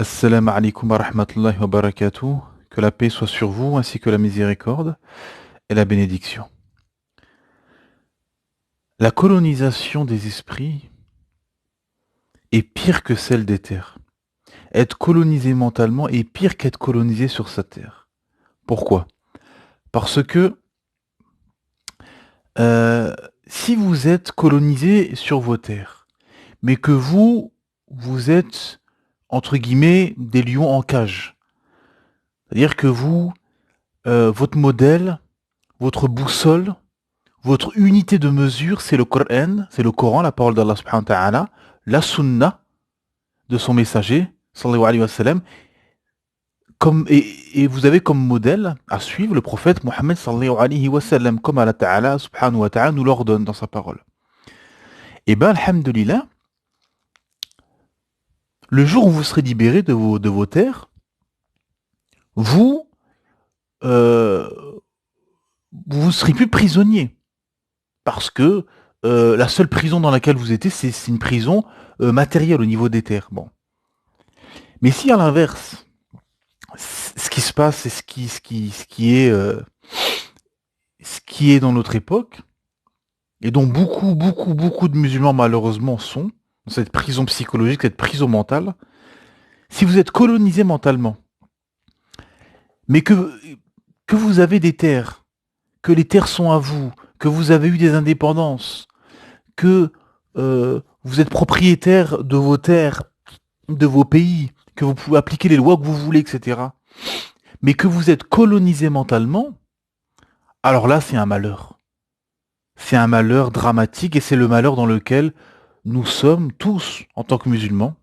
Assalamu alaikum wa rahmatullahi wa barakatuh. Que la paix soit sur vous, ainsi que la miséricorde et la bénédiction. La colonisation des esprits est pire que celle des terres. Être colonisé mentalement est pire qu'être colonisé sur sa terre. Pourquoi? Parce que euh, si vous êtes colonisé sur vos terres, mais que vous êtes, entre guillemets, des lions en cage, c'est-à-dire que votre modèle, votre boussole, votre unité de mesure, c'est le Coran, la parole d'Allah subhanahu wa ta'ala, la sunna de son messager, sallallahu alayhi wa sallam, et vous avez comme modèle à suivre le prophète Mohammed sallallahu alayhi wa sallam, comme Allah ta'ala subhanahu wa ta'ala nous l'ordonne dans sa parole. Et ben, alhamdulillah, le jour où vous serez libérés de vos terres, vous, euh, vous serez plus prisonnier. Parce que la seule prison dans laquelle vous étiez, c'est une prison matérielle au niveau des terres. Bon. Mais si à l'inverse, ce qui se passe et ce qui est dans notre époque, et dont beaucoup de musulmans malheureusement sont, dans cette prison psychologique, cette prison mentale, si vous êtes colonisé mentalement, mais que vous avez des terres, que les terres sont à vous, que vous avez eu des indépendances, que vous êtes propriétaire de vos terres, de vos pays, que vous pouvez appliquer les lois que vous voulez, etc., mais que vous êtes colonisé mentalement, alors là, c'est un malheur. C'est un malheur dramatique et c'est le malheur dans lequel nous sommes tous, en tant que musulmans,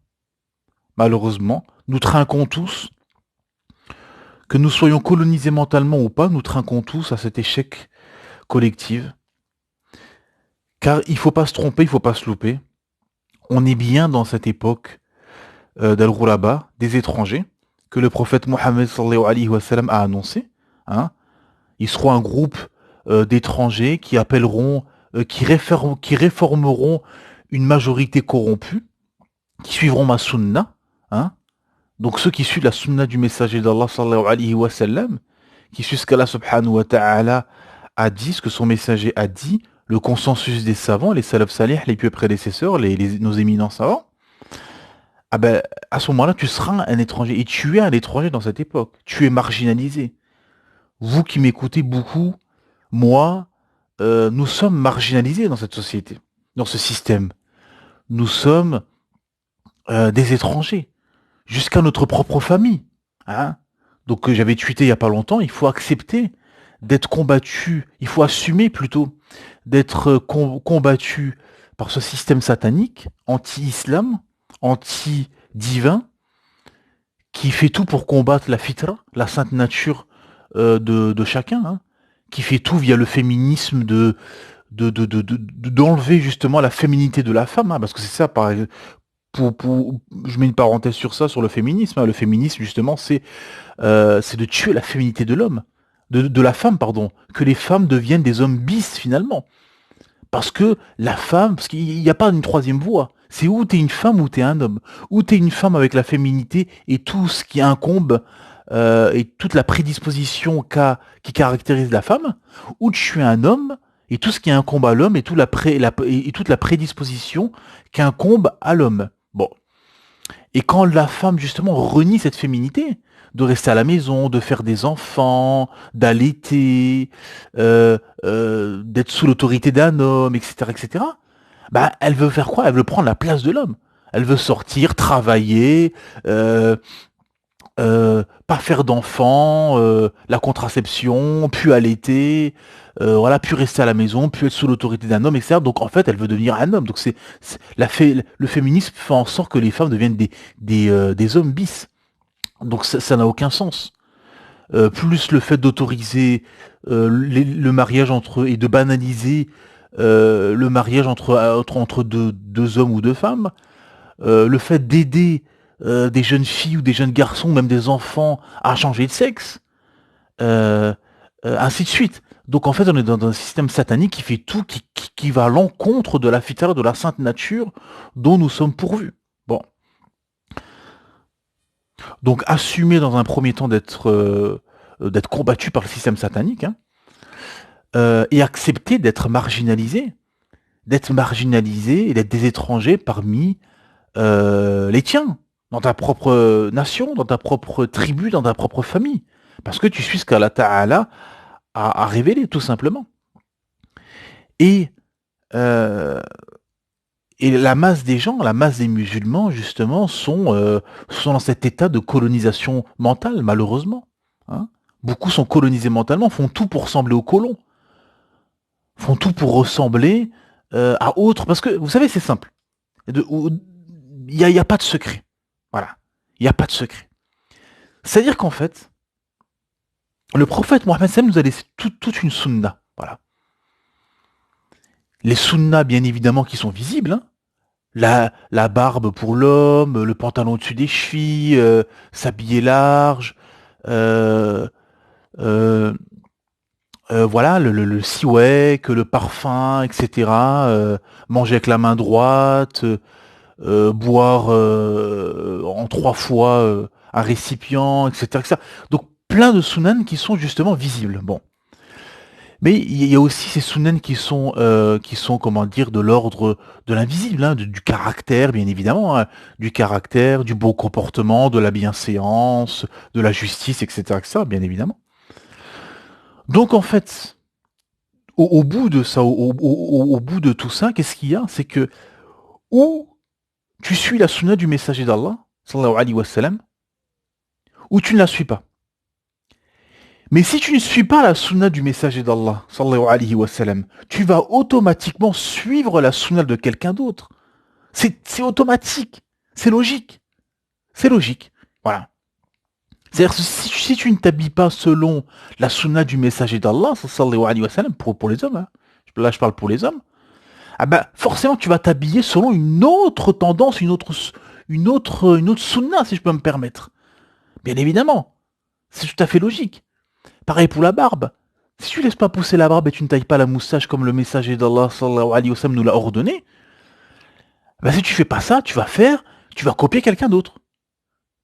malheureusement, nous trinquons tous, que nous soyons colonisés mentalement ou pas, nous trinquons tous à cet échec collectif. Car il ne faut pas se tromper, il ne faut pas se louper. On est bien dans cette époque d'Al-Ghuraba, des étrangers, que le prophète Mohammed sallallahu alayhi wa sallam a annoncé. Hein. Ils seront un groupe d'étrangers qui appelleront, qui réformeront une majorité corrompue, qui suivront ma sunna. Hein. Donc ceux qui suivent la sunna du messager d'Allah sallallahu alayhi wa sallam, qui suivent ce qu'Allah subhanahu wa ta'ala a dit, ce que son messager a dit, le consensus des savants, les salaf salih, les pieux prédécesseurs, nos éminents savants, ah ben, à ce moment-là, tu seras un étranger. Et tu es un étranger dans cette époque. Tu es marginalisé. Vous qui m'écoutez beaucoup, moi, nous sommes marginalisés dans cette société, dans ce système. Nous sommes des étrangers, jusqu'à notre propre famille. Hein. Donc j'avais tweeté il n'y a pas longtemps, il faut accepter d'être combattu, il faut assumer plutôt d'être combattu par ce système satanique, anti-islam, anti-divin, qui fait tout pour combattre la fitra, la sainte nature de chacun, hein, qui fait tout via le féminisme d'enlever justement la féminité de la femme, hein, parce que c'est ça, je mets une parenthèse sur ça, sur le féminisme. Hein. Le féminisme, justement, c'est de tuer la féminité de l'homme, de la femme, pardon, que les femmes deviennent des hommes bis finalement. Parce que la femme, parce qu'il n'y a pas une troisième voie. C'est ou t'es une femme ou t'es un homme. Ou t'es une femme avec la féminité et tout ce qui incombe et toute la prédisposition qui caractérise la femme, ou tu es un homme et tout ce qui incombe à l'homme et toute la prédisposition qu'incombe à l'homme. Bon. Et quand la femme, justement, renie cette féminité, de rester à la maison, de faire des enfants, d'allaiter, d'être sous l'autorité d'un homme, etc., bah, elle veut faire quoi? Elle veut prendre la place de l'homme. Elle veut sortir, travailler, pas faire d'enfants, la contraception, puis allaiter, voilà, puis rester à la maison, puis être sous l'autorité d'un homme, etc. Donc en fait, elle veut devenir un homme. Donc le féminisme fait en sorte que les femmes deviennent des hommes bis. Donc ça n'a aucun sens. Plus le fait d'autoriser le mariage entre eux et de banaliser le mariage entre deux hommes ou deux femmes, le fait d'aider des jeunes filles ou des jeunes garçons, même des enfants, à changer de sexe, euh, ainsi de suite. Donc en fait, on est dans un système satanique qui fait tout, qui va à l'encontre de la fitra, de la sainte nature dont nous sommes pourvus. Bon. Donc assumer dans un premier temps d'être combattu par le système satanique, hein, et accepter d'être marginalisé et d'être des étrangers parmi les tiens, dans ta propre nation, dans ta propre tribu, dans ta propre famille. Parce que tu suis ce qu'Allah Ta'ala a révélé, tout simplement. Et, euh, et la masse des gens, la masse des musulmans, justement, sont dans cet état de colonisation mentale, malheureusement. Hein. Beaucoup sont colonisés mentalement, font tout pour ressembler aux colons, font tout pour ressembler à autres. Parce que, vous savez, c'est simple. Il y a pas de secret. Voilà. Il n'y a pas de secret. C'est-à-dire qu'en fait, le prophète Mohammed sallam nous a laissé toute une sunna. Voilà. Les sunnas, bien évidemment, qui sont visibles. Hein. La barbe pour l'homme, le pantalon au-dessus des chevilles, s'habiller large, euh, euh, voilà, le siwak, le parfum, etc. Manger avec la main droite, boire en 3 fois un récipient, etc., etc. Donc plein de sunan qui sont justement visibles. Bon. Mais il y a aussi ces sunan qui sont, comment dire, de l'ordre de l'invisible, hein, du caractère, bien évidemment, hein, du caractère, du beau comportement, de la bienséance, de la justice, etc., etc., bien évidemment. Donc en fait, au bout de ça, au bout de tout ça, qu'est-ce qu'il y a? C'est que ou tu suis la sunna du messager d'Allah, sallallahu alayhi wa sallam, ou tu ne la suis pas. Mais si tu ne suis pas la sunna du messager d'Allah, sallallahu alayhi wa sallam, tu vas automatiquement suivre la sunna de quelqu'un d'autre. C'est automatique. C'est logique. C'est logique. Voilà. C'est-à-dire que si tu ne t'habilles pas selon la sunna du messager d'Allah, sallallahu alayhi wa sallam, pour les hommes, hein, là je parle pour les hommes, ah ben, forcément tu vas t'habiller selon une autre tendance, une autre sunna, si je peux me permettre. Bien évidemment. C'est tout à fait logique. Pareil pour la barbe. Si tu laisses pas pousser la barbe et tu ne tailles pas la moustache comme le messager d'Allah sallallahu alayhi wa sallam nous l'a ordonné, bah si tu fais pas ça, tu vas copier quelqu'un d'autre.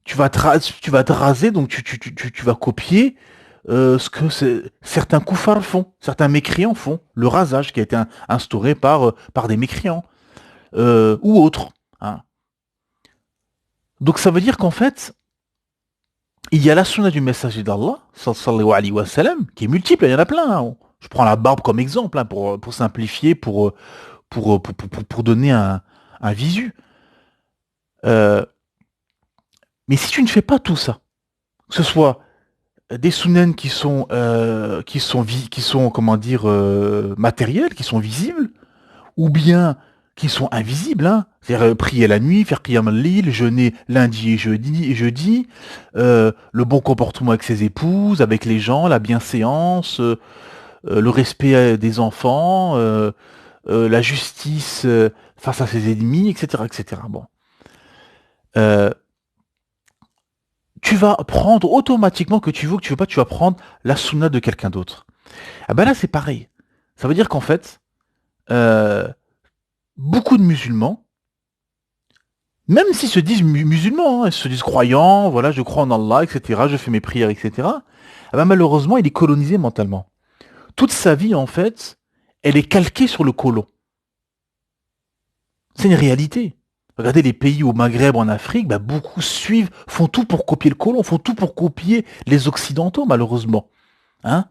Tu vas te raser, donc tu vas copier ce que certains koufars font, certains mécréants font, le rasage qui a été instauré par des mécréants ou autres. Hein. Donc ça veut dire qu'en fait, il y a la sunna du messager d'Allah, sallallahu alayhi wa sallam, qui est multiple, il y en a plein. Hein. Je prends la barbe comme exemple, hein, pour simplifier, pour donner un visu. Euh, mais si tu ne fais pas tout ça, que ce soit des sunnahs qui sont, comment dire, matériels, qui sont visibles, ou bien qui sont invisibles, hein. C'est-à-dire prier la nuit, faire qiyam al-lil, jeûner lundi et jeudi, le bon comportement avec ses épouses, avec les gens, la bienséance, le respect des enfants, la justice face à ses ennemis, etc., etc. Bon. Euh, Tu vas prendre automatiquement, que tu veux ou que tu veux pas, tu vas prendre la sunna de quelqu'un d'autre. Ah ben là, c'est pareil. Ça veut dire qu'en fait, euh, beaucoup de musulmans, même s'ils se disent musulmans, hein, ils se disent croyants, voilà, je crois en Allah, etc., je fais mes prières, etc., ah ben malheureusement, il est colonisé mentalement. Toute sa vie, en fait, elle est calquée sur le colon. C'est une réalité. Regardez les pays au Maghreb, en Afrique, bah, beaucoup suivent, font tout pour copier le colon, font tout pour copier les Occidentaux, malheureusement. Hein?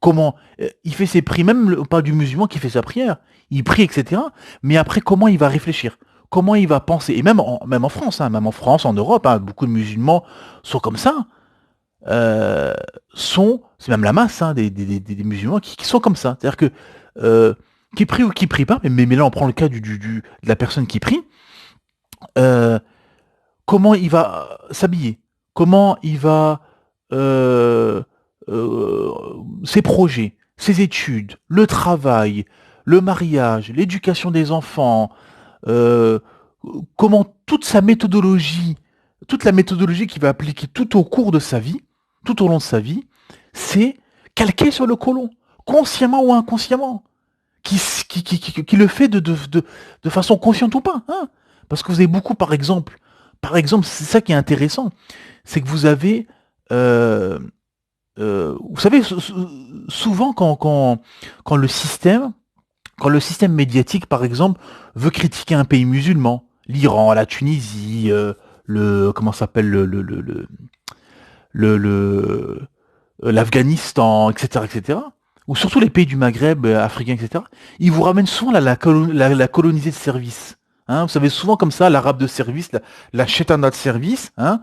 Comment il fait ses prières, même pas du musulman qui fait sa prière, il prie, etc. Mais après, comment il va réfléchir? Comment il va penser? Et même en France, hein, même en France, en Europe, hein, beaucoup de musulmans sont comme ça. euh, c'est même la masse hein, des musulmans qui sont comme ça. C'est-à-dire que qui prie ou qui prie pas, mais là on prend le cas de la personne qui prie, euh, comment il va s'habiller, comment il va euh, ses projets, ses études, le travail, le mariage, l'éducation des enfants, euh, comment toute la méthodologie qu'il va appliquer tout au cours de sa vie, tout au long de sa vie, c'est calqué sur le colon, consciemment ou inconsciemment, qui le fait de façon consciente ou pas. Hein. Parce que vous avez beaucoup, par exemple, c'est ça qui est intéressant, c'est que vous avez, euh, vous savez, souvent quand le système médiatique, par exemple, veut critiquer un pays musulman, l'Iran, la Tunisie, comment ça s'appelle le l'Afghanistan, etc., etc., ou surtout les pays du Maghreb, africains, etc., ils vous ramènent souvent la colonisée de service. Hein, vous savez, souvent comme ça, l'arabe de service, la chétana de service, hein.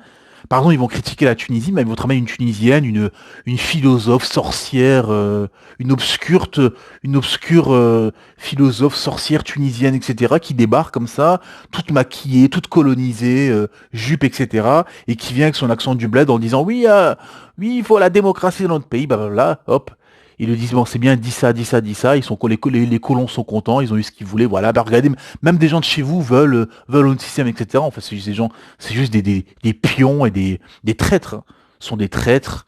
Pardon, ils vont critiquer la Tunisie, mais ils vont travailler une Tunisienne, une philosophe sorcière, une obscure philosophe sorcière tunisienne, etc., qui débarque comme ça, toute maquillée, toute colonisée, jupe, etc., et qui vient avec son accent du bled en disant oui, il faut la démocratie dans notre pays, bah voilà, hop. Ils lui disent, bon, c'est bien, dis ça, dis ça, dis ça. Les colons sont contents, ils ont eu ce qu'ils voulaient, voilà. Bah, regardez, même des gens de chez vous veulent un système, etc. En fait, c'est juste des gens, c'est juste des pions et des traîtres, hein. Ce sont des traîtres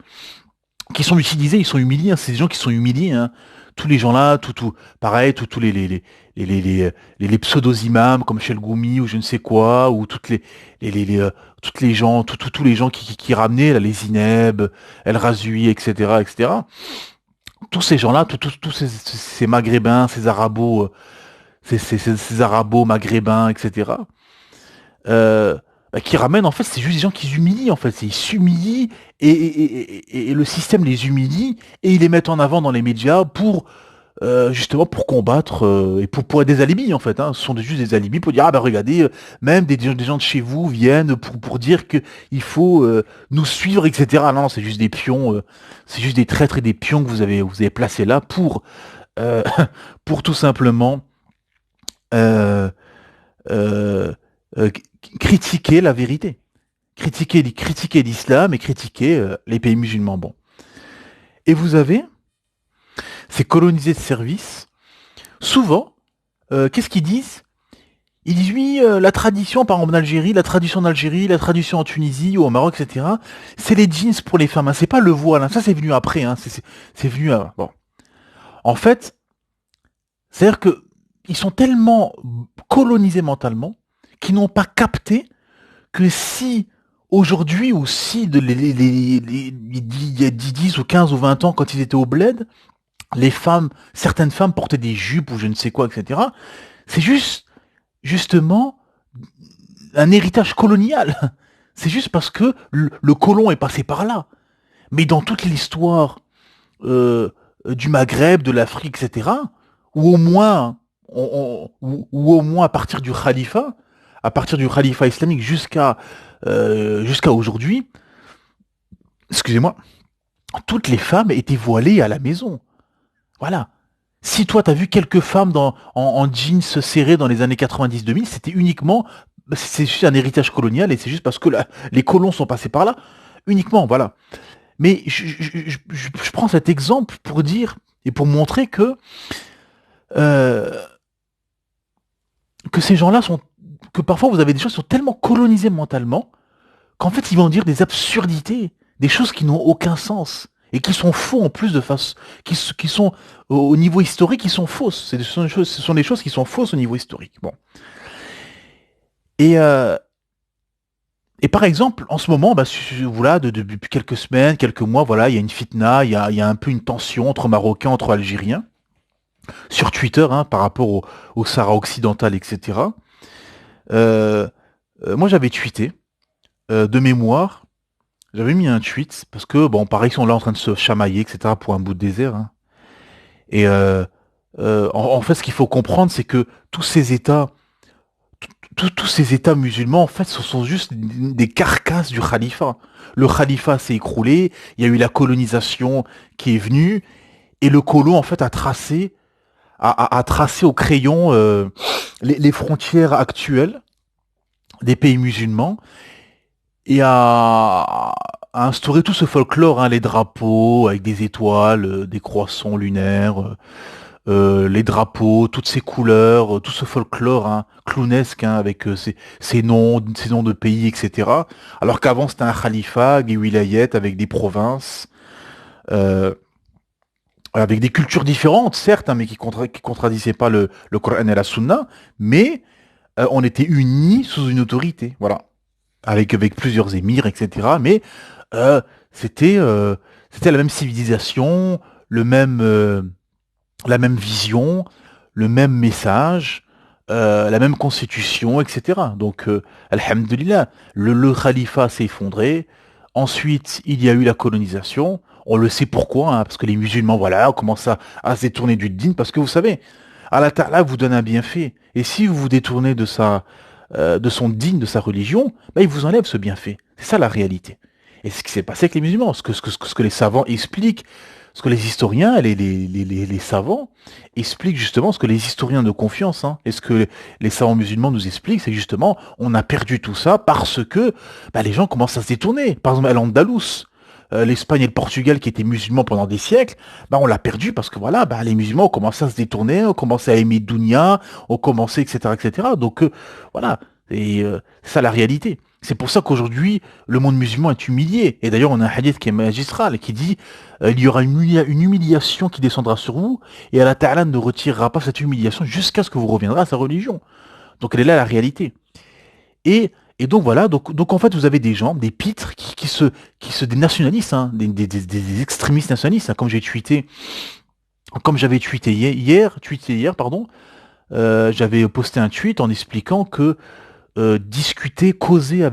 qui sont utilisés, ils sont humiliés, hein. C'est des gens qui sont humiliés, hein. Tous les gens là, pareil, tous les pseudo-imams comme Goumi ou je ne sais quoi, ou toutes les gens, tous les gens qui ramenaient, là, les Zineb, El Razui, etc., etc. Tous ces gens-là, tous ces maghrébins, ces arabos maghrébins, etc. Bah, qui ramènent, en fait, c'est juste des gens qui s'humilient, en fait. Ils s'humilient et le système les humilie et ils les mettent en avant dans les médias justement pour combattre et pour être des alibis, en fait. Hein. Ce sont juste des alibis pour dire, ah bah regardez, même des gens de chez vous viennent pour dire que il faut nous suivre, etc. Non, c'est juste des pions, c'est juste des traîtres et des pions que vous avez placés là euh, pour tout simplement euh, euh, euh, critiquer la vérité. Critiquer l'islam et critiquer les pays musulmans. Bon. Et vous avez ces colonisés de service, souvent, qu'est-ce qu'ils disent? Ils disent oui, la tradition, par exemple en Algérie, la tradition en Tunisie ou au Maroc, etc., c'est les jeans pour les femmes, hein, c'est pas le voile, hein, ça c'est venu après, hein, c'est venu avant. Bon. En fait, c'est-à-dire que ils sont tellement colonisés mentalement qu'ils n'ont pas capté que si aujourd'hui ou si il y a 10 ou 15 ou 20 ans quand ils étaient au bled, certaines femmes portaient des jupes ou je ne sais quoi, etc. C'est justement un héritage colonial. C'est juste parce que le colon est passé par là. Mais dans toute l'histoire euh, du Maghreb, de l'Afrique, etc., ou au moins, ou au moins à partir du khalifa islamique jusqu'à aujourd'hui, excusez-moi, toutes les femmes étaient voilées à la maison. Voilà. Si toi, t'as vu quelques femmes en jeans serrés dans les années 90-2000, c'est juste un héritage colonial et c'est juste parce que les colons sont passés par là, uniquement, voilà. Mais je prends cet exemple pour dire et pour montrer euh, que ces gens-là que parfois vous avez des gens qui sont tellement colonisés mentalement qu'en fait ils vont dire des absurdités, des choses qui n'ont aucun sens et qui sont faux en plus de face, qui sont au niveau historique, qui sont fausses. Ce sont des choses qui sont fausses au niveau historique. Bon. Et, euh, et par exemple, en ce moment, bah, voilà, depuis quelques semaines, quelques mois, voilà, il y a une fitna, il y a un peu une tension entre Marocains, entre Algériens, sur Twitter, hein, par rapport au Sahara occidental, etc. Euh, Moi, j'avais tweeté de mémoire. J'avais mis un tweet parce que, bon, pareil, ils sont là en train de se chamailler, etc., pour un bout de désert, hein. Et en fait, ce qu'il faut comprendre, c'est que tous ces États musulmans, en fait, ce sont juste des carcasses du khalifa. Le khalifa s'est écroulé, il y a eu la colonisation qui est venue, et le colon, en fait, a tracé au crayon les frontières actuelles des pays musulmans et a instauré tout ce folklore, hein, les drapeaux avec des étoiles, des croissants lunaires, les drapeaux, toutes ces couleurs, tout ce folklore, hein, clownesque, hein, avec ces noms de pays, etc. Alors qu'avant c'était un califat, des wilayets avec des provinces, euh, avec des cultures différentes, certes, hein, mais qui contradisaient pas le Coran et la Sunna, mais on était unis sous une autorité. Voilà. avec plusieurs émirs, etc. Mais euh, c'était c'était la même civilisation, le même, la même vision, le même message, la même constitution, etc. Donc, alhamdulillah, le khalifa s'est effondré. Ensuite, il y a eu la colonisation. On le sait pourquoi, hein, parce que les musulmans, voilà, ont commencé à se détourner du dîn, parce que vous savez, Allah Ta'ala vous donne un bienfait. Et si vous vous détournez de son dîn, de sa religion, bah, il vous enlève ce bienfait. C'est ça la réalité. Et c'est ce qui s'est passé avec les musulmans, ce que les savants expliquent, ce que les historiens, les savants expliquent justement, ce que les historiens de confiance, hein, et ce que les savants musulmans nous expliquent, c'est que justement, on a perdu tout ça parce que bah, les gens commencent à se détourner. Par exemple, à l'Andalous, l'Espagne et le Portugal qui étaient musulmans pendant des siècles, bah, on l'a perdu parce que voilà, bah, les musulmans ont commencé à se détourner, ont commencé à aimer Dunya, ont commencé, etc., etc. Donc voilà, et c'est ça la réalité. C'est pour ça qu'aujourd'hui, le monde musulman est humilié. Et d'ailleurs, on a un hadith qui est magistral, qui dit il y aura une humiliation qui descendra sur vous, et Allah Ta'ala ne retirera pas cette humiliation jusqu'à ce que vous reviendrez à sa religion. Donc elle est là la réalité. Et donc voilà, donc en fait vous avez des gens, des pitres des nationalistes, hein, des extrémistes nationalistes, hein, comme j'avais tweeté hier, pardon, j'avais posté un tweet en expliquant que discuter, causer un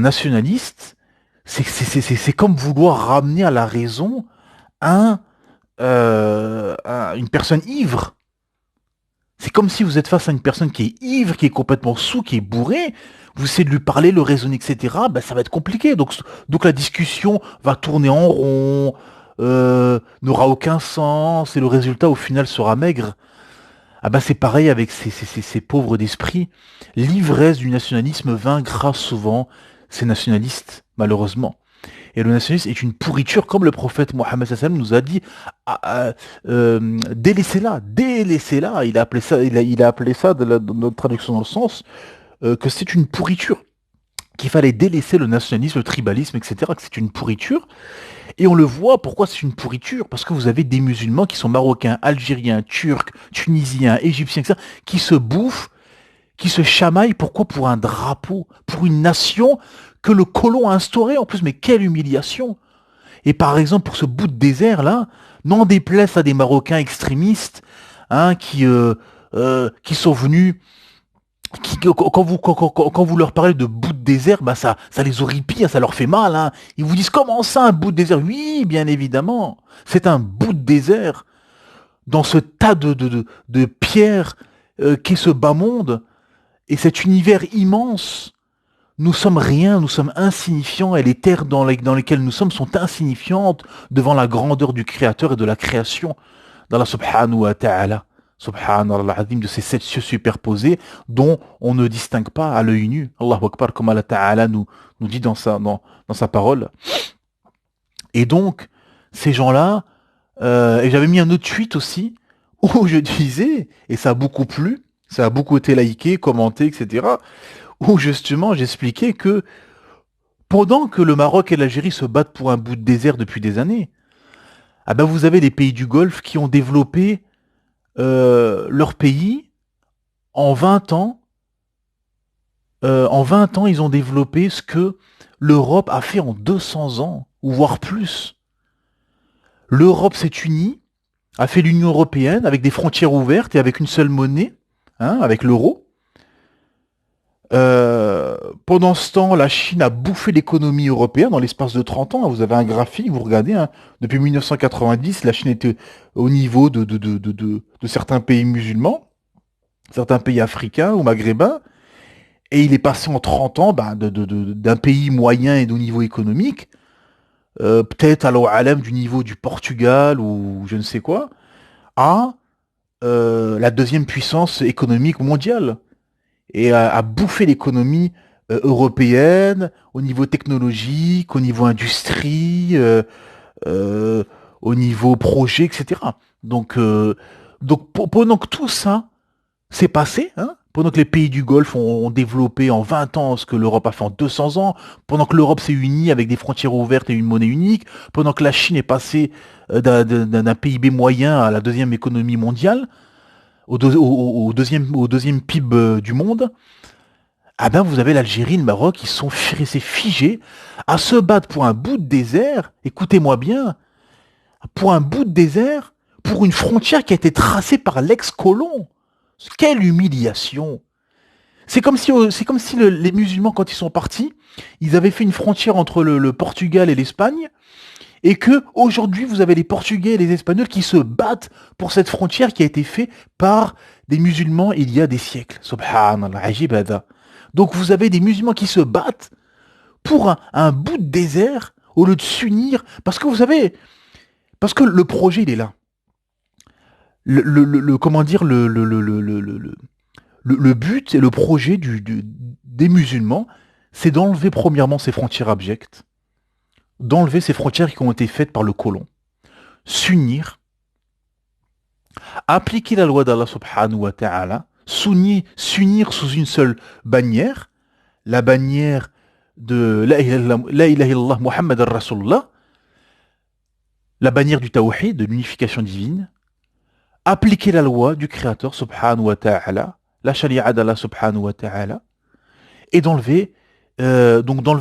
nationaliste, c'est comme vouloir ramener à la raison une personne ivre. C'est comme si vous êtes face à une personne qui est ivre, qui est complètement sous, qui est bourré. Vous essayez de lui parler, le raisonner, etc. Ben, ça va être compliqué. Donc la discussion va tourner en rond, n'aura aucun sens, et le résultat au final sera maigre. Ah bah c'est pareil avec ces pauvres d'esprit. L'ivresse du nationalisme vaincra souvent ces nationalistes, malheureusement. Et le nationalisme est une pourriture, comme le prophète Mohammed sallam nous a dit, délaissez-la, délaissez-la. Il a appelé ça, dans notre traduction dans le sens, que c'est une pourriture, qu'il fallait délaisser le nationalisme, le tribalisme, etc., que c'est une pourriture. Et on le voit, pourquoi c'est une pourriture? Parce que vous avez des musulmans qui sont marocains, algériens, turcs, tunisiens, égyptiens, etc., qui se bouffent, qui se chamaillent. Pourquoi? Pour un drapeau, pour une nation que le colon a instaurée en plus. Mais quelle humiliation! Et par exemple, pour ce bout de désert-là, n'en déplaise à des Marocains extrémistes, hein, qui sont venus, quand vous leur parlez de bout de désert, bah ça les horripile, ça leur fait mal. Hein. Ils vous disent comment ça un bout de désert? Oui, bien évidemment, c'est un bout de désert dans ce tas de pierres qu'est ce bas monde et cet univers immense. Nous sommes rien, nous sommes insignifiants et les terres dans lesquelles nous sommes sont insignifiantes devant la grandeur du Créateur et de la création d'Allah subhanahu wa ta'ala. Subhanallah azim, de ces sept cieux superposés dont on ne distingue pas à l'œil nu. Allahu Akbar, comme Allah Ta'ala nous dit dans sa parole. Et donc, ces gens-là, et j'avais mis un autre tweet aussi, où je disais, et ça a beaucoup plu, ça a beaucoup été liké, commenté, etc., où justement j'expliquais que pendant que le Maroc et l'Algérie se battent pour un bout de désert depuis des années, ah ben vous avez les pays du Golfe qui ont développé leur pays en 20 ans. En 20 ans, ils ont développé ce que l'Europe a fait en 200 ans, ou voire plus. L'Europe s'est unie, a fait l'Union européenne avec des frontières ouvertes et avec une seule monnaie, hein, avec l'euro. Pendant ce temps, la Chine a bouffé l'économie européenne dans l'espace de 30 ans. Vous avez un graphique, vous regardez, hein, depuis 1990, la Chine était au niveau de certains pays musulmans, certains pays africains ou maghrébins, et il est passé en 30 ans ben, d'un pays moyen et de niveau économique, peut-être à l'Oualem du niveau du Portugal ou je ne sais quoi, à la deuxième puissance économique mondiale. Et à bouffer l'économie européenne au niveau technologique, au niveau industrie, euh, au niveau projet, etc. Donc pendant que tout ça s'est passé, hein, pendant que les pays du Golfe ont développé en 20 ans ce que l'Europe a fait en 200 ans, pendant que l'Europe s'est unie avec des frontières ouvertes et une monnaie unique, pendant que la Chine est passée d'un PIB moyen à la deuxième économie mondiale, au deuxième PIB du monde, Ah ben vous avez l'Algérie, le Maroc, ils sont restés figés à se battre pour un bout de désert, écoutez-moi bien, pour un bout de désert, pour une frontière qui a été tracée par l'ex-colon. Quelle humiliation! C'est comme si les musulmans, quand ils sont partis, ils avaient fait une frontière entre le Portugal et l'Espagne, et que aujourd'hui vous avez les Portugais et les Espagnols qui se battent pour cette frontière qui a été faite par des musulmans il y a des siècles. Subhanallah, ajib hada. Donc vous avez des musulmans qui se battent pour un bout de désert au lieu de s'unir, parce que vous savez, parce que le projet il est là. Comment dire, le but et le projet des musulmans, c'est d'enlever premièrement ces frontières abjectes, d'enlever ces frontières qui ont été faites par le colon, s'unir, appliquer la loi d'Allah subhanahu wa ta'ala, s'unir sous une seule bannière, la bannière de La ilaha illallah Muhammad al-Rasulullah, la bannière du tawhid, de l'unification divine, appliquer la loi du Créateur subhanahu wa ta'ala, la sharia d'Allah subhanahu wa ta'ala, et d'enlever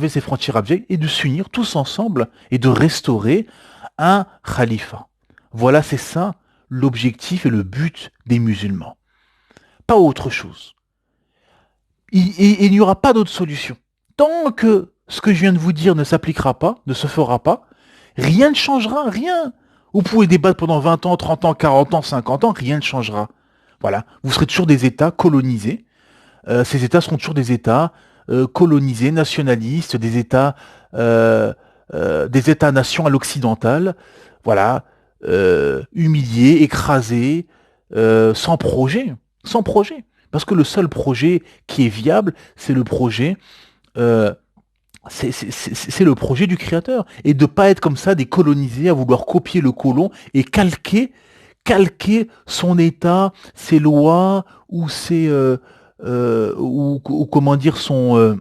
ces frontières abjectes et de s'unir tous ensemble et de restaurer un khalifa. Voilà, c'est ça l'objectif et le but des musulmans. Pas autre chose. Il n'y aura pas d'autre solution. Tant que ce que je viens de vous dire ne s'appliquera pas, ne se fera pas, rien ne changera, rien. Vous pouvez débattre pendant 20 ans, 30 ans, 40 ans, 50 ans, rien ne changera. Voilà, vous serez toujours des États colonisés. Ces États seront toujours des États colonisés, nationalistes, des États-nations à l'occidental, voilà, humiliés, écrasés, sans projet. Parce que le seul projet qui est viable, c'est le projet, euh, c'est le projet du Créateur. Et de pas être comme ça, des colonisés à vouloir copier le colon et calquer son État, ses lois ou ou comment dire son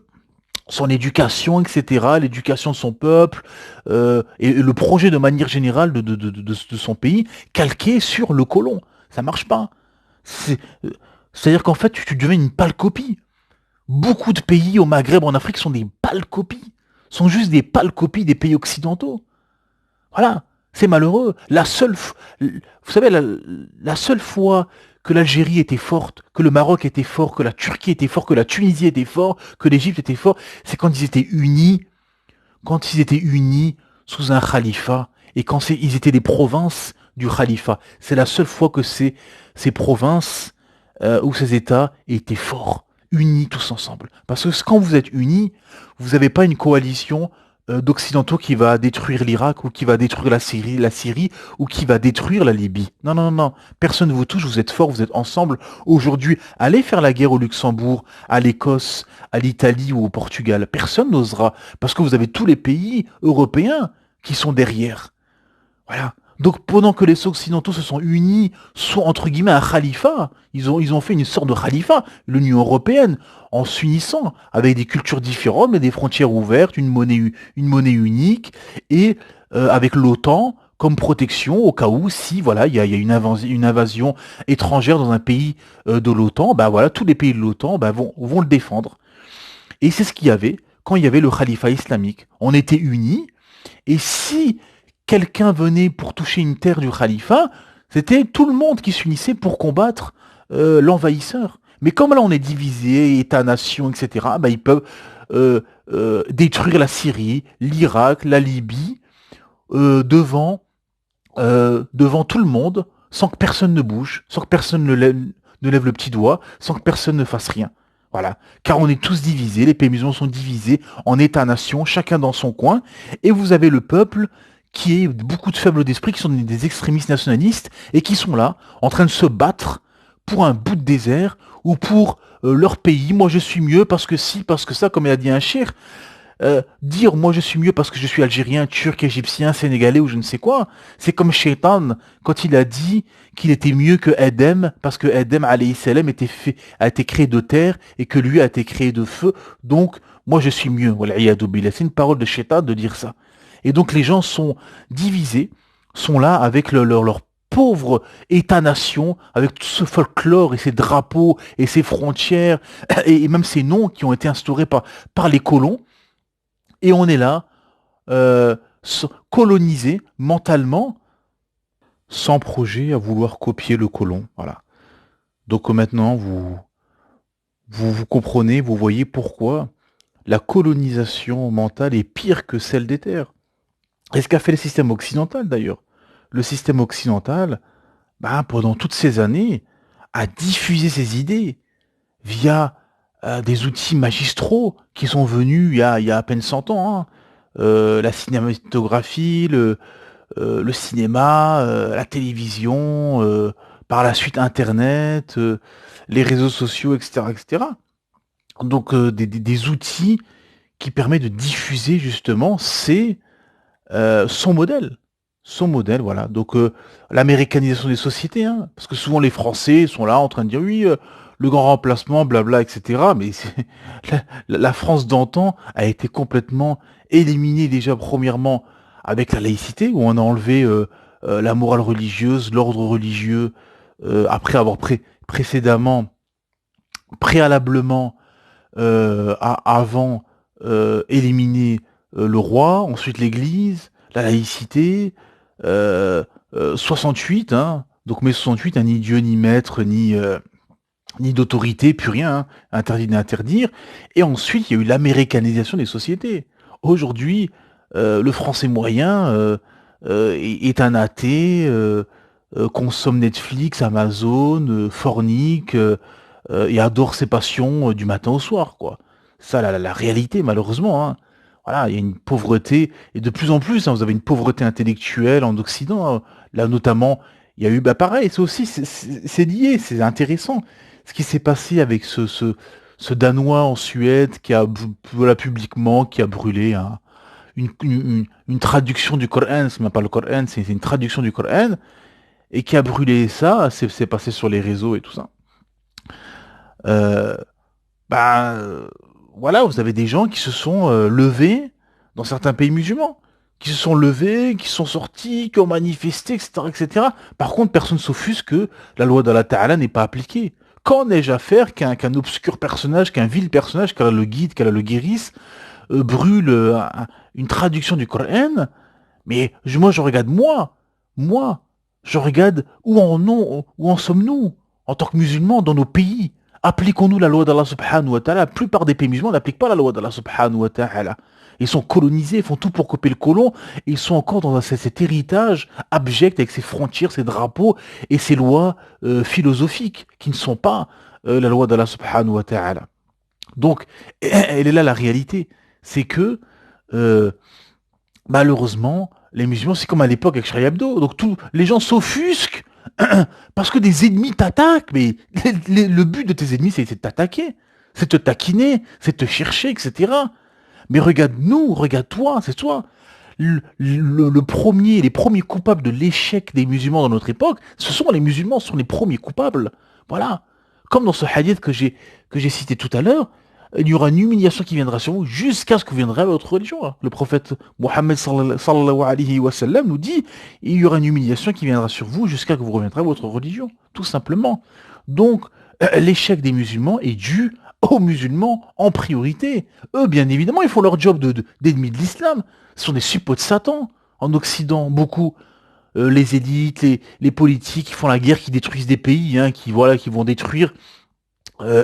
éducation, etc., l'éducation de son peuple, et le projet de manière générale de son pays, calqué sur le colon. Ça marche pas. C'est, euh, C'est-à-dire qu'en fait, tu deviens une pâle copie. Beaucoup de pays au Maghreb, en Afrique, sont des pâles copies. Sont juste des pâles copies des pays occidentaux. Voilà, c'est malheureux. Vous savez, la seule fois que l'Algérie était forte, que le Maroc était fort, que la Turquie était fort, que la Tunisie était fort, que l'Égypte était fort, c'est quand ils étaient unis sous un khalifa, et quand ils étaient des provinces du khalifa. C'est la seule fois que ces provinces ou ces États étaient forts, unis tous ensemble. Parce que quand vous êtes unis, vous n'avez pas une coalition d'occidentaux qui va détruire l'Irak ou qui va détruire la Syrie ou qui va détruire la Libye. Non, non, non, non. Personne ne vous touche, vous êtes forts, vous êtes ensemble. Aujourd'hui, allez faire la guerre au Luxembourg, à l'Écosse, à l'Italie ou au Portugal. Personne n'osera. Parce que vous avez tous les pays européens qui sont derrière. Voilà. Donc pendant que les Occidentaux se sont unis, sont entre guillemets un khalifa, ils ont fait une sorte de khalifa, l'Union européenne, en s'unissant avec des cultures différentes, mais des frontières ouvertes, une monnaie unique, et avec l'OTAN comme protection au cas où, si voilà, il y a une invasion étrangère dans un pays de l'OTAN, bah voilà, tous les pays de l'OTAN bah, vont le défendre. Et c'est ce qu'il y avait quand il y avait le khalifa islamique. On était unis, et si quelqu'un venait pour toucher une terre du khalifa, c'était tout le monde qui s'unissait pour combattre l'envahisseur. Mais comme là on est divisé, État-nation, etc., bah, ils peuvent euh, détruire la Syrie, l'Irak, la Libye, devant tout le monde, sans que personne ne bouge, sans que personne ne lève le petit doigt, sans que personne ne fasse rien. Voilà. Car on est tous divisés, les pays musulmans sont divisés en États-nations, chacun dans son coin, et vous avez le peuple qui est beaucoup de faibles d'esprit, qui sont des extrémistes nationalistes, et qui sont là, en train de se battre pour un bout de désert, ou pour leur pays. Moi je suis mieux parce que si, parce que ça, comme il a dit un cher, dire moi je suis mieux parce que je suis algérien, turc, égyptien, sénégalais ou je ne sais quoi, c'est comme Shaitan quand il a dit qu'il était mieux que Adem parce que Adem alayhi salam a été créé de terre et que lui a été créé de feu, donc moi je suis mieux. Wal'iyadu billah. C'est une parole de Shaitan de dire ça. Et donc les gens sont divisés, sont là avec leur pauvre État-nation, avec tout ce folklore et ces drapeaux et ces frontières et même ces noms qui ont été instaurés par les colons. Et on est là, euh, colonisé mentalement, sans projet à vouloir copier le colon. Voilà. Donc maintenant, vous comprenez, vous voyez pourquoi la colonisation mentale est pire que celle des terres. Et ce qu'a fait le système occidental d'ailleurs. Le système occidental, ben, pendant toutes ces années, a diffusé ses idées via des outils magistraux qui sont venus il y a à peine 100 ans, hein. La cinématographie, le cinéma, la télévision, par la suite Internet, les réseaux sociaux, etc., etc. Donc des outils qui permettent de diffuser justement son modèle. Son modèle, voilà. Donc l'américanisation des sociétés, hein, parce que souvent les Français sont là en train de dire oui, le grand remplacement, blabla, etc. Mais la France d'antan a été complètement éliminée déjà premièrement avec la laïcité, où on a enlevé la morale religieuse, l'ordre religieux, après avoir précédemment, préalablement, avant éliminé le roi, ensuite l'Église, la laïcité, euh, 68, hein, donc mai 68, hein, ni Dieu, ni maître, ni d'autorité, plus rien, hein, interdit d'interdire. Et ensuite, il y a eu l'américanisation des sociétés. Aujourd'hui, le français moyen est un athée, consomme Netflix, Amazon, fornique, et adore ses passions du matin au soir, quoi. Ça, la réalité, malheureusement, hein. Voilà, il y a une pauvreté, et de plus en plus, hein, vous avez une pauvreté intellectuelle en Occident, hein. Là, notamment, il y a eu, bah pareil, c'est aussi, c'est lié, c'est intéressant. Ce qui s'est passé avec ce Danois en Suède qui a, voilà, publiquement, qui a brûlé une traduction du Coran, c'est même pas le Coran, c'est une traduction du Coran, et qui a brûlé ça, c'est passé sur les réseaux et tout ça. Euh, bah, voilà, vous avez des gens qui se sont levés dans certains pays musulmans, qui se sont levés, qui sont sortis, qui ont manifesté, etc., etc. Par contre, personne ne s'offusque que la loi d'Allah Ta'ala n'est pas appliquée. Qu'en ai-je à faire qu'un obscur personnage, qu'un vil personnage, qu'elle a le guide, qu'elle a le guérisse, brûle une traduction du Coran? Mais moi, je regarde moi, je regarde où en sommes-nous en tant que musulmans dans nos pays. Appliquons-nous la loi d'Allah subhanahu wa ta'ala. La plupart des pays musulmans n'appliquent pas la loi d'Allah subhanahu wa ta'ala. Ils sont colonisés, ils font tout pour copier le colon, et ils sont encore dans cet héritage abject avec ses frontières, ses drapeaux et ses lois philosophiques qui ne sont pas la loi d'Allah subhanahu wa ta'ala. Donc, elle est là la réalité. C'est que euh, malheureusement, les musulmans, c'est comme à l'époque avec Charlie Hebdo. Donc les gens s'offusquent parce que des ennemis t'attaquent. Mais le but de tes ennemis, c'est de t'attaquer. C'est de te taquiner, c'est de te chercher, etc. Mais regarde-nous, regarde-toi, c'est toi. Les premiers coupables de l'échec des musulmans dans notre époque, ce sont les musulmans, ce sont les premiers coupables. Voilà. Comme dans ce hadith que j'ai cité tout à l'heure, il y aura une humiliation qui viendra sur vous jusqu'à ce que viendra votre religion, hein. Le prophète Mohammed sallallahu alayhi wa sallam nous dit, il y aura une humiliation qui viendra sur vous jusqu'à ce que vous reviendrez à votre religion, tout simplement. Donc, l'échec des musulmans est dû aux musulmans en priorité. Eux, bien évidemment, ils font leur job d'ennemis de l'islam. Ce sont des suppôts de Satan. En Occident, beaucoup, les élites, les politiques qui font la guerre, qui détruisent des pays, hein, qui vont détruire euh,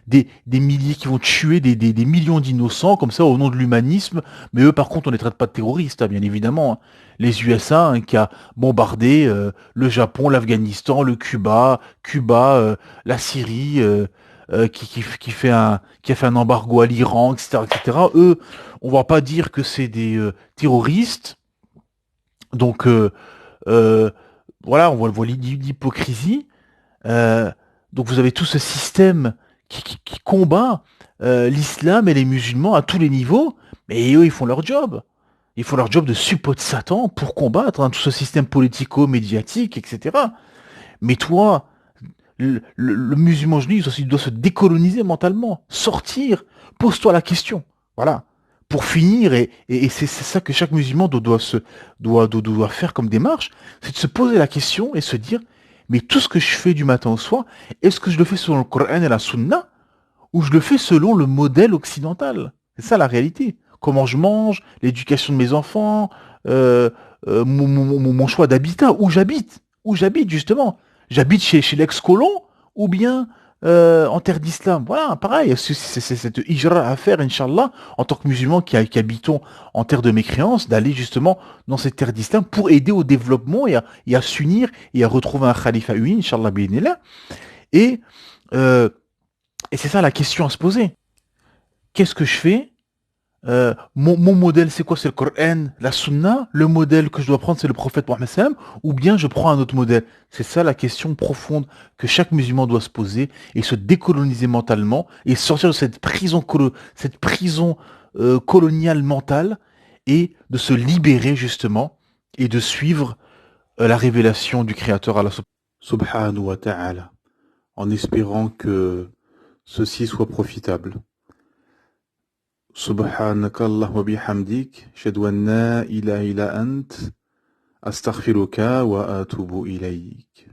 des milliers, qui vont tuer des millions d'innocents comme ça au nom de l'humanisme. Mais eux, par contre, on les traite pas de terroristes, hein, bien évidemment, hein. Les USA, hein, qui a bombardé le Japon, l'Afghanistan, le Cuba, la Syrie, qui a fait un embargo à l'Iran, etc., etc. Eux, on va pas dire que c'est des terroristes. Donc euh, voilà, on voit l'hypocrisie. Euh, donc vous avez tout ce système qui combat l'islam et les musulmans à tous les niveaux, mais eux, ils font leur job. Ils font leur job de suppôt de Satan pour combattre, hein, tout ce système politico-médiatique, etc. Mais toi, le musulman juif il doit se décoloniser mentalement, sortir, pose-toi la question. Voilà. pour finir, et c'est ça que chaque musulman doit faire comme démarche, c'est de se poser la question et se dire, mais tout ce que je fais du matin au soir, est-ce que je le fais selon le Coran et la Sunna, ou je le fais selon le modèle occidental? C'est ça la réalité. Comment je mange, l'éducation de mes enfants, euh, mon choix d'habitat, où j'habite justement. J'habite chez l'ex-colon, ou bien en terre d'islam. Voilà, pareil, c'est cette hijra à faire, Inch'Allah, en tant que musulmans qui habitons en terre de mécréance, d'aller justement dans cette terre d'islam pour aider au développement et à s'unir et à retrouver un khalifa uni, Inch'Allah, bi'idhnillah. Et, euh, et c'est ça la question à se poser. Qu'est-ce que je fais? Mon modèle, c'est quoi? C'est le Coran, la Sunna. Le modèle que je dois prendre, c'est le prophète Mohammed sallam, ou bien je prends un autre modèle. C'est ça la question profonde que chaque musulman doit se poser et se décoloniser mentalement et sortir de cette prison coloniale mentale et de se libérer justement et de suivre la révélation du Créateur Allah subhanahu wa ta'ala, en espérant que ceci soit profitable. سبحانك اللهم وبحمدك أشهد أن لا إله إلا أنت أستغفرك وأتوب إليك